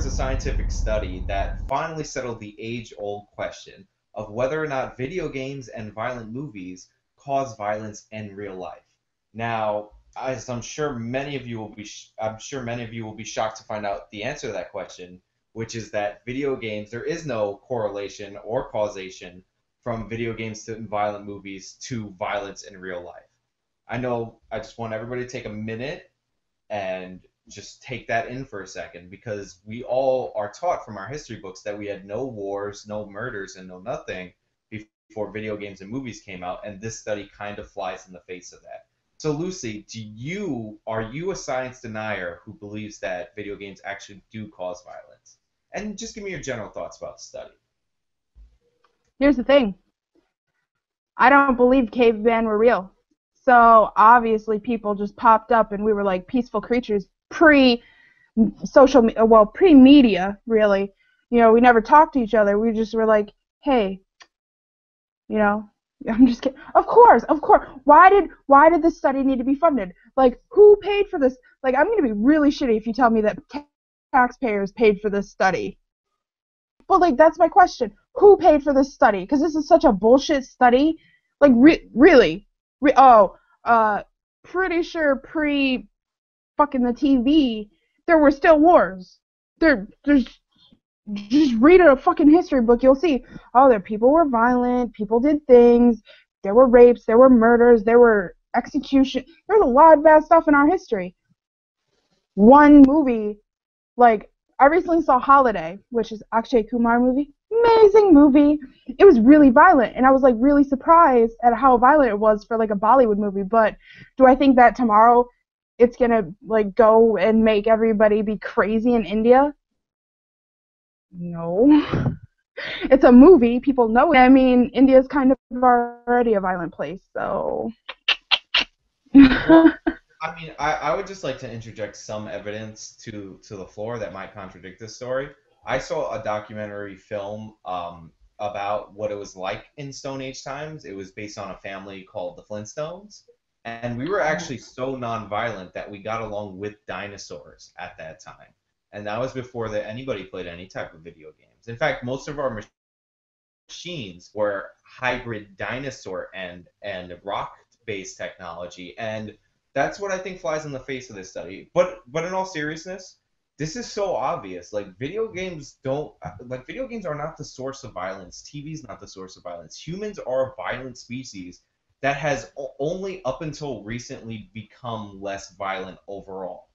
towards a scientific study that finally settled the age-old question of whether or not video games and violent movies cause violence in real life. Now, as I'm sure many of you will be, I'm sure many of you will be shocked to find out the answer to that question, which is that video games, there is no correlation or causation from video games to violent movies to violence in real life. I know I just want everybody to take a minute and just take that in for a second because we all are taught from our history books that we had no wars, no murders, and no nothing before video games and movies came out, and this study kind of flies in the face of that. So Lucy, are you a science denier who believes that video games actually do cause violence? And just give me your general thoughts about the study. Here's the thing. I don't believe cavemen were real. So obviously people just popped up and we were like peaceful creatures pre-social, well, pre-media, really. You know, we never talked to each other. We just were like, hey, you know, I'm just kidding. Of course. Why did this study need to be funded? Like, who paid for this? Like, I'm going to be really shitty if you tell me that taxpayers paid for this study. But, like, that's my question. Who paid for this study? Because this is such a bullshit study. Like, really? Pretty sure pre-fucking the TV, there were still wars. There's just read a fucking history book, you'll see, people were violent, people did things, there were rapes, there were murders, there were execution, there's a lot of bad stuff in our history. One movie, like, I recently saw Holiday, which is Akshay Kumar movie, amazing movie. It was really violent, and I was, like, really surprised at how violent it was for, like, a Bollywood movie, but do I think that tomorrow it's gonna, like, go and make everybody be crazy in India? No. It's a movie. People know it. I mean, India's kind of already a violent place, so... Well, I mean, I would just like to interject some evidence to the floor that might contradict this story. I saw a documentary film about what it was like in Stone Age times. It was based on a family called the Flintstones, and we were actually so nonviolent that we got along with dinosaurs at that time. And that was before that anybody played any type of video games. In fact, most of our machines were hybrid dinosaur and rock-based technology, and that's what I think flies in the face of this study. But in all seriousness, this is so obvious. Like video games are not the source of violence. TV's not the source of violence. Humans are a violent species that has only up until recently become less violent overall.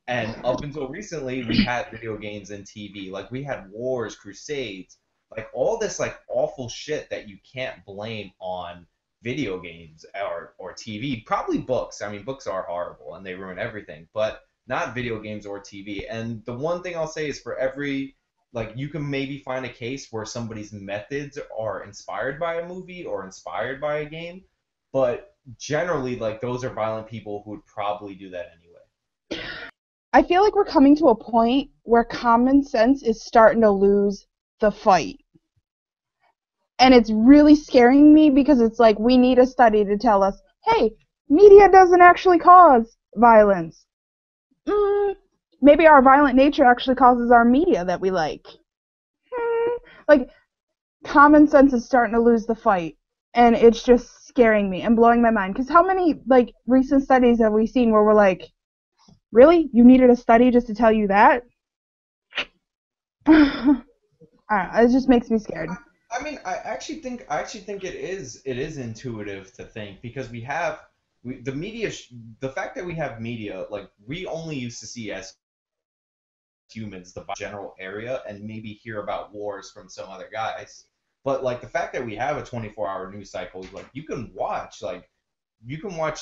And up until recently, we had video games and TV. Like, we had wars, crusades, like, all this, like, awful shit that you can't blame on video games or TV. Probably books. I mean, books are horrible, and they ruin everything. But not video games or TV. And the one thing I'll say is for every, like, you can maybe find a case where somebody's methods are inspired by a movie or inspired by a game. But generally, like, those are violent people who would probably do that anyway. I feel like we're coming to a point where common sense is starting to lose the fight. And it's really scaring me because it's like we need a study to tell us, hey, media doesn't actually cause violence. Maybe our violent nature actually causes our media that we like. Like, common sense is starting to lose the fight. And it's just scaring me and blowing my mind. Because how many, like, recent studies have we seen where we're like, really? You needed a study just to tell you that? I don't know, it just makes me scared. I mean, I actually think it is intuitive to think because the media the fact that we have media, like, we only used to see as humans the general area and maybe hear about wars from some other guys, but like the fact that we have a 24-hour news cycle, like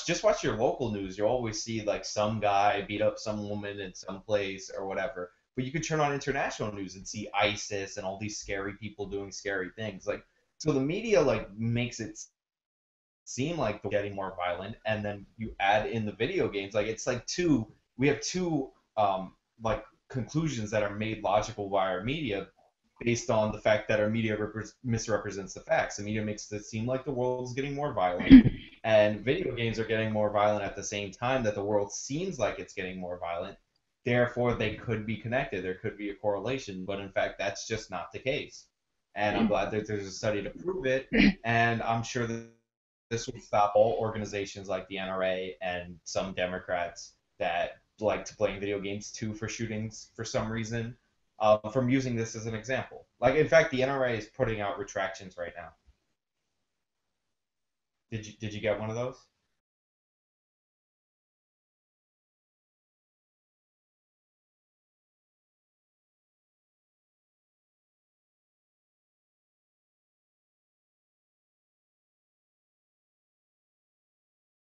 just watch your local news. You'll always see like some guy beat up some woman in some place or whatever. But you could turn on international news and see ISIS and all these scary people doing scary things. Like, so the media like makes it seem like they're getting more violent, and then you add in the video games. Like, it's like we have two like conclusions that are made logical by our media based on the fact that our media misrepresents the facts. The media makes it seem like the world is getting more violent, and video games are getting more violent at the same time that the world seems like it's getting more violent. therefore they could be connected. There could be a correlation, but in fact, that's just not the case. And I'm glad that there's a study to prove it. And I'm sure that this would stop all organizations like the NRA and some Democrats that like to play video games too for shootings for some reason from using this as an example. Like, in fact, the NRA is putting out retractions right now. Did you get one of those?